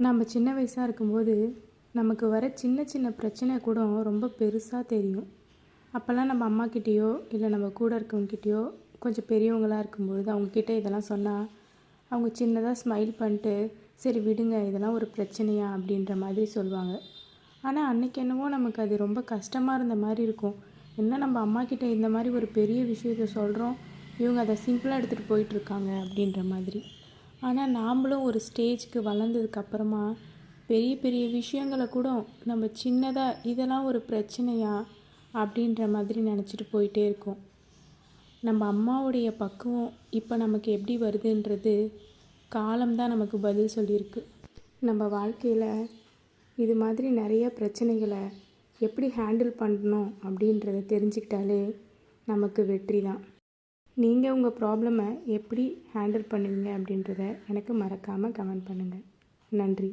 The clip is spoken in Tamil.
நம்ம சின்ன வயசாக இருக்கும்போது நமக்கு வர சின்ன சின்ன பிரச்சனை கூட ரொம்ப பெருசாக தெரியும். அப்போல்லாம் நம்ம அம்மாக்கிட்டேயோ இல்லை நம்ம கூட இருக்கவங்கக்கிட்டேயோ கொஞ்சம் பெரியவங்களாக இருக்கும்பொழுது அவங்கக்கிட்ட இதெல்லாம் சொன்னால் அவங்க சின்னதாக ஸ்மைல் பண்ணிட்டு சரி விடுங்க இதெல்லாம் ஒரு பிரச்சனையா அப்படின்ற மாதிரி சொல்லுவாங்க. ஆனால் அன்றைக்கி என்னவோ நமக்கு அது ரொம்ப கஷ்டமாக இருந்த மாதிரி இருக்கும். என்ன நம்ம அம்மாக்கிட்ட இந்த மாதிரி ஒரு பெரிய விஷயத்த சொல்கிறோம், இவங்க அதை சிம்பிளாக எடுத்துகிட்டு போயிட்டுருக்காங்க அப்படின்ற மாதிரி. ஆனால் நாம்ளும் ஒரு ஸ்டேஜ்க்கு வளர்ந்ததுக்கப்புறமா பெரிய பெரிய விஷயங்களை கூட நம்ம சின்னதாக இதெல்லாம் ஒரு பிரச்சனையா அப்படின்ற மாதிரி நினச்சிட்டு போயிட்டே இருக்கோம். நம்ம அம்மாவுடைய பக்குவம் இப்போ நமக்கு எப்படி வருதுன்றது காலம்தான் நமக்கு பதில் சொல்லியிருக்கு. நம்ம வாழ்க்கையில் இது மாதிரி நிறைய பிரச்சனைகளை எப்படி ஹேண்டில் பண்ணணும் அப்படின்றத தெரிஞ்சுக்கிட்டாலே நமக்கு வெற்றி தான். நீங்கள் உங்கள் ப்ராப்ளமை எப்படி ஹேண்டில் பண்ணுவீங்க அப்படின்றத எனக்கு மறக்காமல் கமெண்ட் பண்ணுங்கள். நன்றி.